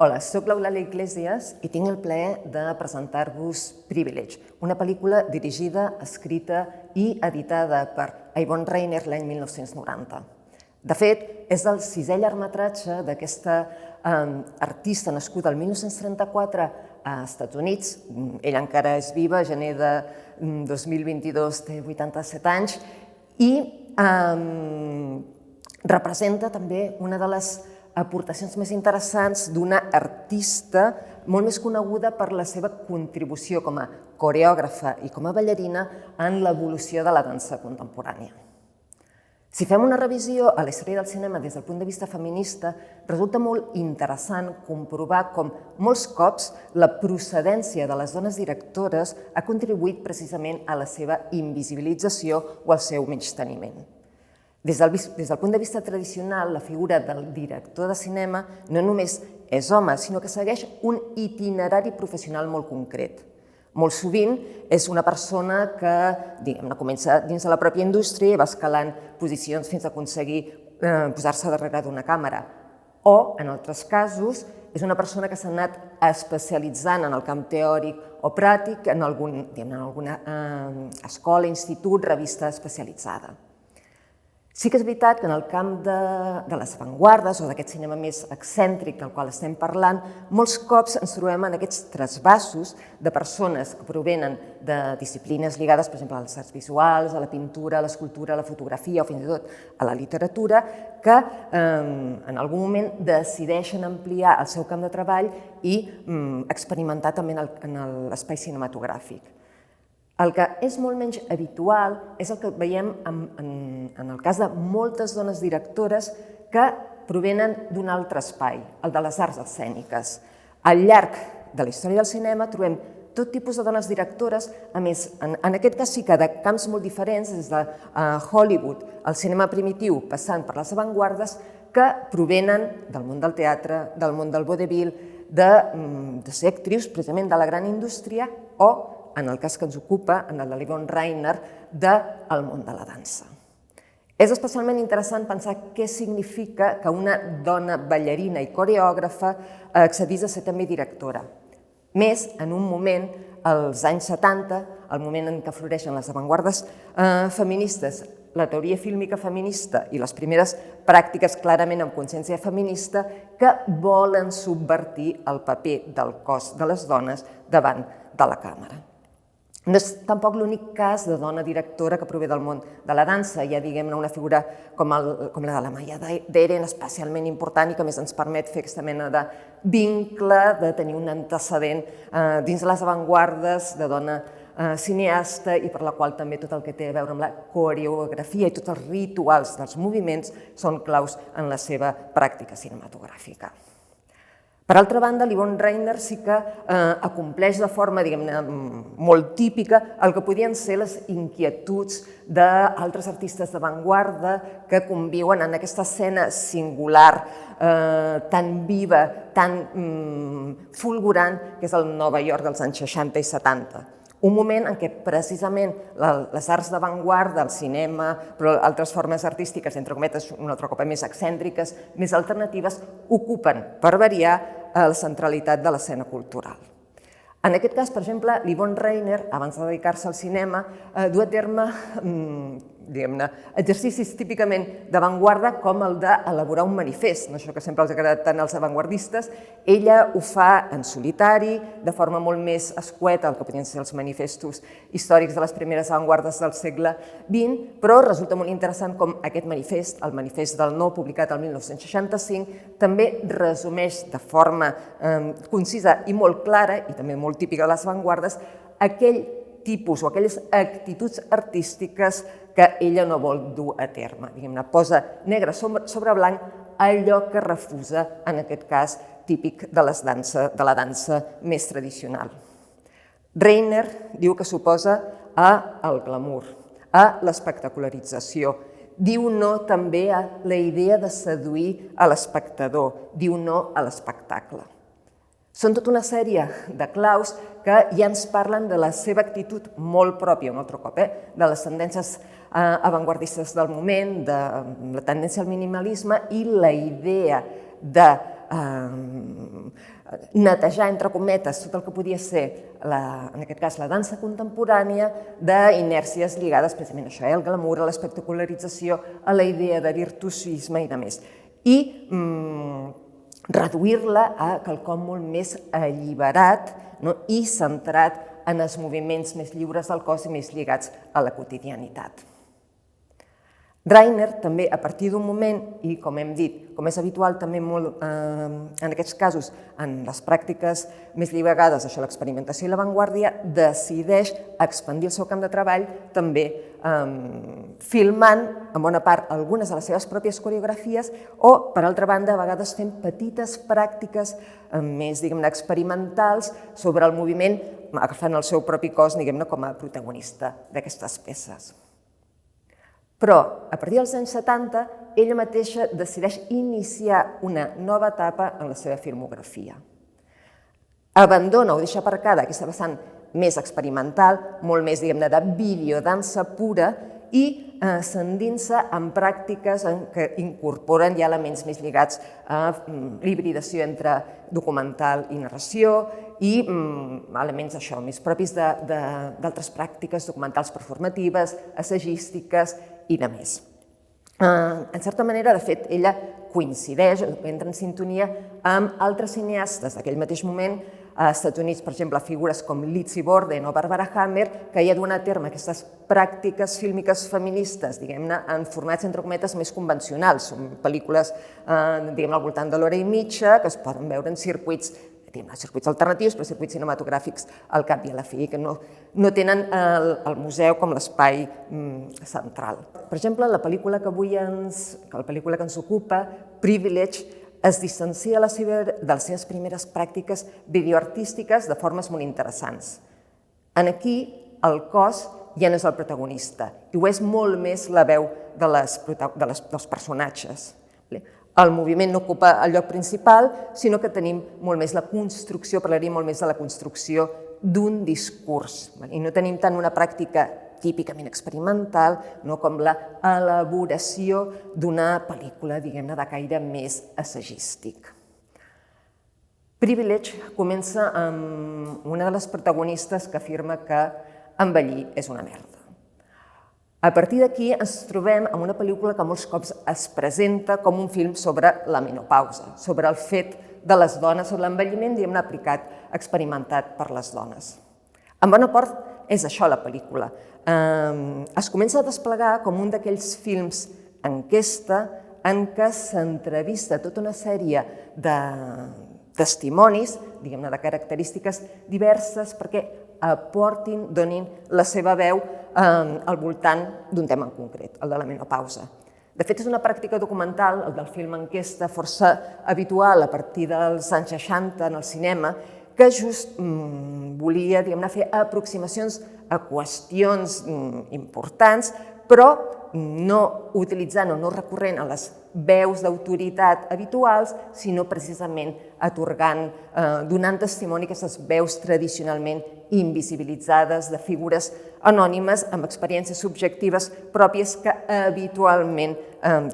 Hola, soc l'Eulàlia Iglesias i tinc el plaer de presentar-vos Privilege, una pel·lícula dirigida, escrita i editada per Yvonne Rainer l'any 1990. De fet, és el sisè llargmetratge d'aquesta artista nascuda el 1934 a Estats Units. Ella encara és viva, gener de 2022 té 87 anys i representa també una de les aportacions més interessants d'una artista molt més coneguda per la seva contribució com a coreògrafa i com a ballarina en l'evolució de la dansa contemporània. Si fem una revisió a la història del cinema des del punt de vista feminista, resulta molt interessant comprovar com molts cops la procedència de les dones directores ha contribuït precisament a la seva invisibilització o al seu menysteniment. Des del punt de vista tradicional, la figura del director de cinema no només és home, sinó que segueix un itinerari professional molt concret. Molt sovint és una persona que comença dins de la pròpia indústria i va escalant posicions fins a aconseguir posar-se darrere d'una càmera. O, en altres casos, és una persona que s'ha anat especialitzant en el camp teòric o pràctic en alguna escola, institut, revista especialitzada. Sí que és veritat que en el camp de les avantguardes o d'aquest cinema més excèntric del qual estem parlant, molts cops ens trobem en aquests trasbassos de persones que provenen de disciplines lligades, per exemple, als arts visuals, a la pintura, a l'escultura, a la fotografia o fins i tot a la literatura, que en algun moment decideixen ampliar el seu camp de treball i experimentar també en l'espai cinematogràfic. El que és molt menys habitual és el que veiem en el cas de moltes dones directores que provenen d'un altre espai, el de les arts escèniques. Al llarg de la història del cinema trobem tot tipus de dones directores, a més, en aquest cas sí que de camps molt diferents, des de Hollywood, el cinema primitiu, passant per les avantguardes, que provenen del món del teatre, del món del vodevil, de ser actrius precisament de la gran indústria o, en el cas que ens ocupa, en el de l'Yvonne Rainer, del món de la dansa. És especialment interessant pensar què significa que una dona ballarina i coreògrafa accedís a ser també directora. Més en un moment, als anys 70, el moment en què floreixen les avantguardes feministes, la teoria fílmica feminista i les primeres pràctiques clarament amb consciència feminista que volen subvertir el paper del cos de les dones davant de la càmera. No és tampoc l'únic cas de dona directora que prové del món de la dansa. Hi ha, diguem-ne, una figura com la de la Maya Deren, especialment important i que més ens permet fer aquesta mena de vincle, de tenir un antecedent dins de les avantguardes, de dona cineasta i per la qual també tot el que té a veure amb la coreografia i tots els rituals dels moviments són claus en la seva pràctica cinematogràfica. Per altra banda, l'Yvonne Rainer sí que acompleix de forma, diguem-ne, molt típica el que podien ser les inquietuds d'altres artistes d'avantguarda que conviuen en aquesta escena singular, tan viva, tan fulgurant, que és el Nova York dels anys 60 i 70. Un moment en què precisament les arts d'avantguarda, el cinema, però altres formes artístiques, entre cometes, un altre cop més excèntriques, més alternatives, ocupen, per variar, la centralitat de l'escena cultural. En aquest cas, per exemple, l'Yvonne Rainer, abans de dedicar-se al cinema, du a terme exercicis típicament d'avantguarda com el d'elaborar un manifest, això que sempre els ha agradat tant als avantguardistes. Ella ho fa en solitari, de forma molt més escueta, el que podien ser els manifestos històrics de les primeres avantguardes del segle XX, però resulta molt interessant com aquest manifest, el manifest del no, publicat el 1965, també resumeix de forma concisa i molt clara, i també molt típica de les avantguardes, aquell tipus o aquelles actituds artístiques que ella no vol dur a terme. Posa negre sobre blanc allò que refusa, en aquest cas, típic de la dansa més tradicional. Rainer diu que s'oposa al glamour, a l'espectacularització, diu no també a la idea de seduir a l'espectador, diu no a l'espectacle. Són tota una sèrie de claus que ja ens parlen de la seva actitud molt pròpia, un altre cop, de les tendències avantguardistes del moment, de la tendència al minimalisme i la idea de netejar, entre cometes, tot el que podia ser, en aquest cas, la dansa contemporània, d'inèrcies lligades precisament a això, al glamour, a l'espectacularització, a la idea de virtuosisme i de més. I reduir-la a quelcom molt més alliberat i centrat en els moviments més lliures del cos i més lligats a la quotidianitat. Reiner també, a partir d'un moment, i com hem dit, com és habitual també molt en aquests casos, en les pràctiques més lligades a l'experimentació i l'avantguàrdia, decideix expandir el seu camp de treball també filmant, en bona part, algunes de les seves pròpies coreografies o, per altra banda, a vegades fent petites pràctiques més, diguem-ne, experimentals sobre el moviment, agafant el seu propi cos, diguem-ne, com a protagonista d'aquestes peces. Però, a partir dels anys 70, ella mateixa decideix iniciar una nova etapa en la seva filmografia. Abandona o deixa aparcada aquesta vessant més experimental, molt més, diguem-ne, de videodansa pura i s'endinsa en pràctiques que incorporen ja elements més lligats a l'hibridació entre documental i narració i elements això, més propis d'altres pràctiques documentals performatives, assagístiques i de més. En certa manera, de fet, ella coincideix, entra en sintonia amb altres cineastes d'aquell mateix moment, als Estats Units, per exemple, figures com Lizzie Borden o Barbara Hammer, que ja duen a terme aquestes pràctiques fílmiques feministes, diguem-ne, en formats, entre cometes, més convencionals. Són pel·lícules, diguem-ne, al voltant de l'hora i mitja, que es poden veure en circuits alternatius, però circuits cinematogràfics al cap i a la fi, que no tenen el museu com l'espai central. Per exemple, la pel·lícula que ens ocupa, Privilege, es distancia de les seves primeres pràctiques videoartístiques de formes molt interessants. Aquí el cos ja no és el protagonista, i ho és molt més la veu dels personatges. El moviment no ocupa el lloc principal, sinó que tenim molt més la construcció, parlaríem molt més de la construcció d'un discurs, i no tenim tant una pràctica típicament experimental, com l'elaboració d'una pel·lícula, diguem-ne, de caire més assagístic. Privilege comença amb una de les protagonistes que afirma que envellir és una merda. A partir d'aquí ens trobem amb una pel·lícula que molts cops es presenta com un film sobre la menopausa, sobre el fet de les dones, sobre l'envelliment, diguem-ne, aplicat, experimentat per les dones. En bona part és això la pel·lícula. Es comença a desplegar com un d'aquells films enquesta en què s'entrevista tota una sèrie de testimonis, diguem-ne, de característiques diverses perquè aportin, donin la seva veu al voltant d'un tema en concret, el de la menopausa. De fet, és una pràctica documental, el del film enquesta, força habitual a partir dels anys 60 en el cinema, que just volia, diguem-ne, fer aproximacions a qüestions importants, però no utilitzant o no recorrent a les veus d'autoritat habituals, sinó precisament atorgant, donant testimoni a aquestes veus tradicionalment invisibilitzades de figures anònimes amb experiències subjectives pròpies que habitualment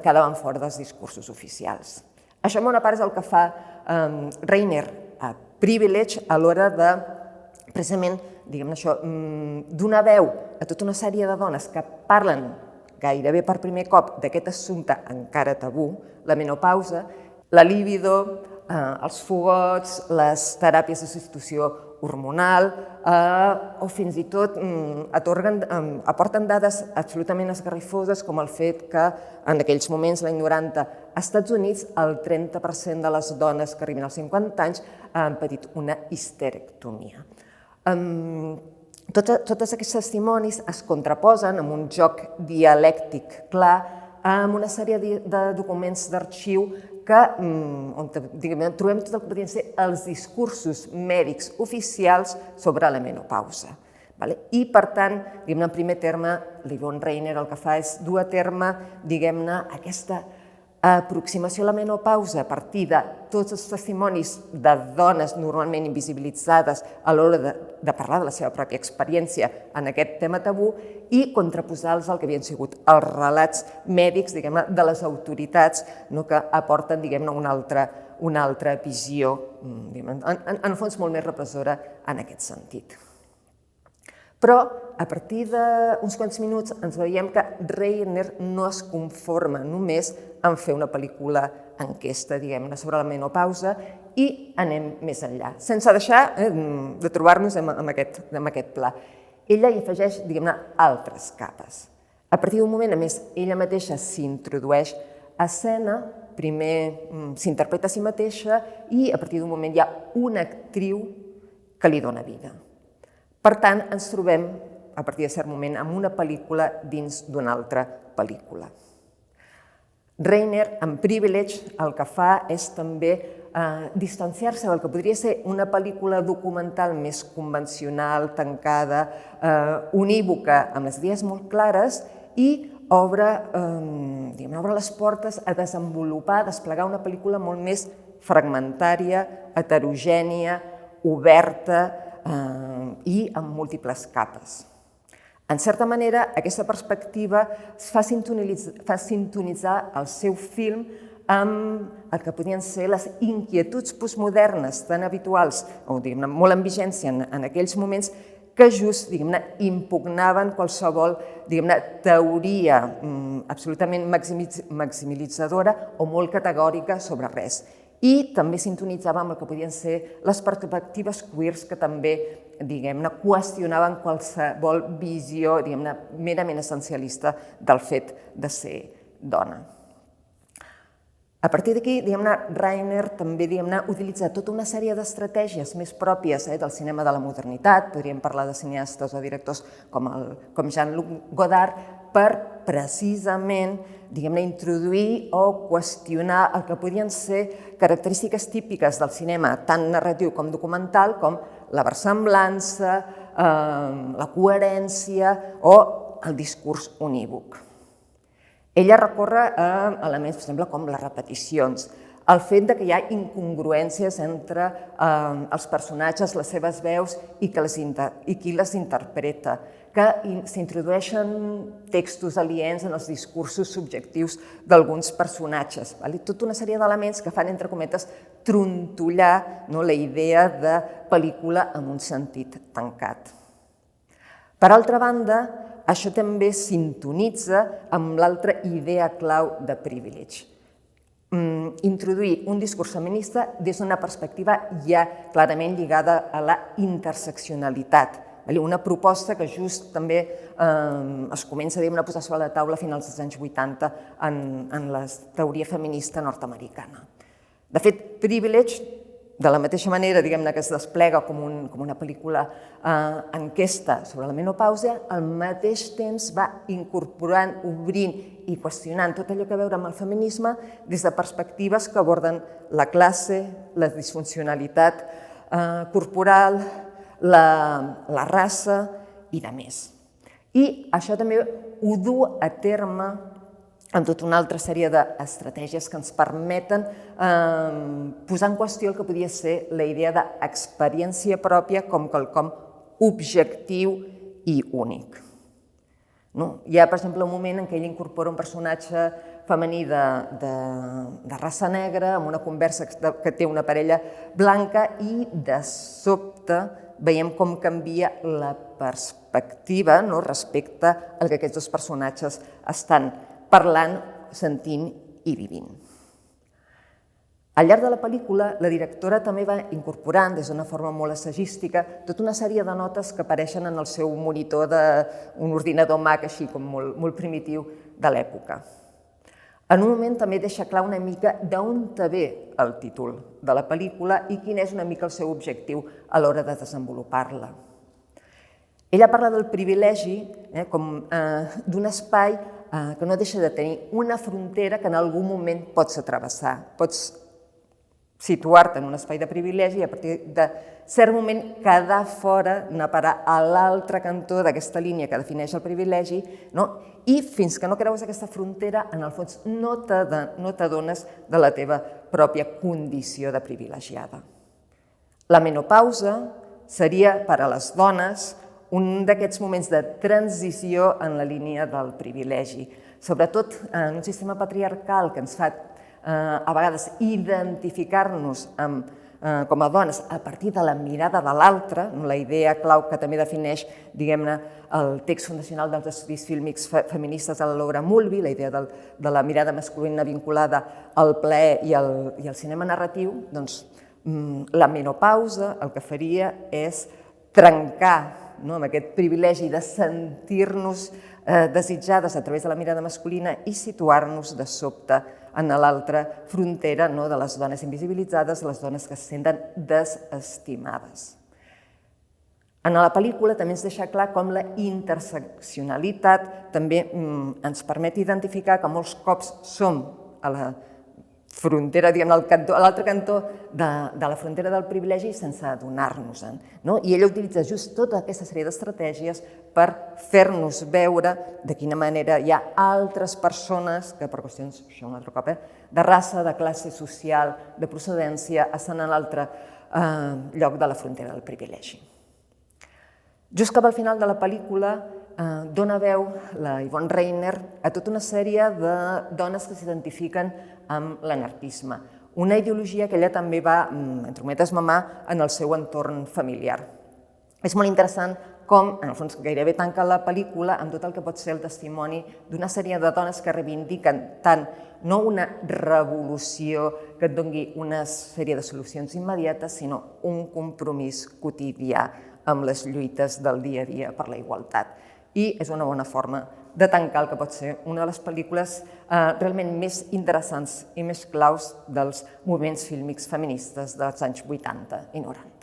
quedaven fora dels discursos oficials. Això, en bona part, és el que fa Reiner a Privilege a l'hora de, precisament, diguem-ne això, donar veu a tota una sèrie de dones que parlen gairebé per primer cop d'aquest assumpte encara tabú, la menopausa, la libido, els fogots, les teràpies de substitució hormonal o fins i tot aporten dades absolutament esgarrifoses com el fet que en aquells moments, l'any 90, als Estats Units, el 30% de les dones que arriben als 50 anys han patit una histerectomia. Tots aquests testimonis es contraposen amb un joc dialèctic clar amb una sèrie de documents d'arxiu on trobem tot el que podrien ser els discursos mèdics oficials sobre la menopausa. I, per tant, en primer terme, l'Yvonne Reiner el que fa és dur a terme, aquesta aproximació a la menopausa a partir de tots els testimonis de dones normalment invisibilitzades a l'hora de parlar de la seva pròpia experiència en aquest tema tabú i contraposar-los al que havien sigut els relats mèdics de les autoritats que aporten un una altra visió, en el fons molt més repressora en aquest sentit. Però a partir d'uns quants minuts ens veiem que Reiner no es conforma només en fer una pel·lícula enquesta, diguem-ne, sobre la menopausa i anem més enllà, sense deixar de trobar-nos amb aquest pla. Ella hi afegeix, diguem-ne, altres capes. A partir d'un moment, a més, ella mateixa s'introdueix a escena, primer s'interpreta a si mateixa i a partir d'un moment hi ha una actriu que li dona vida. Per tant, ens trobem, a partir de cert moment, amb una pel·lícula dins d'una altra pel·lícula. Reiner, en Privilege, el que fa és també distanciar-se del que podria ser una pel·lícula documental més convencional, tancada, unívoca, amb les idees molt clares, i obre les portes a desenvolupar, a desplegar una pel·lícula molt més fragmentària, heterogènia, oberta i amb múltiples capes. En certa manera, aquesta perspectiva fa sintonitzar el seu film amb el que podien ser les inquietuds postmodernes tan habituals, o molt en vigència en aquells moments, que just impugnaven qualsevol teoria absolutament maximilitzadora o molt categòrica sobre res. I també sintonitzava amb el que podien ser les perspectives queers que també qüestionaven qualsevol visió merament essencialista del fet de ser dona. A partir d'aquí, Reiner també utilitza tota una sèrie d'estratègies més pròpies del cinema de la modernitat, podríem parlar de cineastes o directors com Jean-Luc Godard, per precisament introduir o qüestionar el que podien ser característiques típiques del cinema, tant narratiu com documental, com la versemblança, la coherència o el discurs unívoc. Ella recorre a elements, per exemple, com les repeticions, el fet que hi ha incongruències entre els personatges, les seves veus i qui les interpreta, que s'introdueixen textos aliens en els discursos subjectius d'alguns personatges. Tota una sèrie d'elements que fan, entre cometes, trontollar la idea de pel·lícula en un sentit tancat. Per altra banda, això també sintonitza amb l'altra idea clau de Privilege. Introduir un discurs feminista des d'una perspectiva ja clarament lligada a la interseccionalitat, una proposta que just també es comença a posar sobre la taula a finals dels anys 80 en la teoria feminista nord-americana. De fet, Privilege, de la mateixa manera que es desplega com una pel·lícula enquesta sobre la menopausa, al mateix temps va incorporant, obrint i qüestionant tot allò que a veure amb el feminisme des de perspectives que aborden la classe, la disfuncionalitat corporal, la raça i de més. I això també ho du a terme en tota una altra sèrie d'estratègies que ens permeten posar en qüestió el que podia ser la idea d'experiència pròpia com quelcom objectiu i únic. Hi ha, per exemple, un moment en què ell incorpora un personatge femení de raça negra amb una conversa que té una parella blanca i, de sobte, veiem com canvia la perspectiva respecte al que aquests dos personatges estan parlant, sentint i vivint. Al llarg de la pel·lícula, la directora també va incorporant, des d'una forma molt assagística, tota una sèrie de notes que apareixen en el seu monitor d'un ordinador Mac, així com molt primitiu, de l'època. En un moment també deixa clar una mica d'on ve el títol de la pel·lícula i quin és una mica el seu objectiu a l'hora de desenvolupar-la. Ella parla del privilegi com d'un espai que no deixa de tenir una frontera que en algun moment pots travessar. Pots situar-te en un espai de privilegi i a partir de cert moment quedar fora, anar a parar a l'altre cantó d'aquesta línia que defineix el privilegi, i fins que no creues aquesta frontera, en el fons no t'adones de la teva pròpia condició de privilegiada. La menopausa seria per a les dones un d'aquests moments de transició en la línia del privilegi, sobretot en un sistema patriarcal que ens fa a vegades identificar-nos com a dones a partir de la mirada de l'altre, la idea clau que també defineix, diguem-ne, el text fundacional dels estudis fílmics feministes de la Laura Mulvey, la idea de la mirada masculina vinculada al plaer i al cinema narratiu, doncs la menopausa el que faria és trencar amb aquest privilegi de sentir-nos desitjades a través de la mirada masculina i situar-nos de sobte en l'altra frontera de les dones invisibilitzades, les dones que se senten desestimades. En la pel·lícula també ens deixa clar com la interseccionalitat també ens permet identificar que molts cops som a la frontera, diguem, a l'altre cantó de la frontera del privilegi sense adonar-nos-en. I ella utilitza just tota aquesta sèrie d'estratègies per fer-nos veure de quina manera hi ha altres persones que per qüestions, això un altre cop, de raça, de classe social, de procedència, estan a l'altre lloc de la frontera del privilegi. Just cap al final de la pel·lícula dona veu la Yvonne Rainer a tota una sèrie de dones que s'identifiquen amb l'anarquisme, una ideologia que ella també va, entre cometes, mamar en el seu entorn familiar. És molt interessant com, en el fons, gairebé tanca la pel·lícula amb tot el que pot ser el testimoni d'una sèrie de dones que reivindiquen tant no una revolució que et doni una sèrie de solucions immediates, sinó un compromís quotidià amb les lluites del dia a dia per la igualtat. I és una bona forma de tancar el que pot ser una de les pel·lícules realment més interessants i més claus dels moviments fílmics feministes dels anys 80 i 90.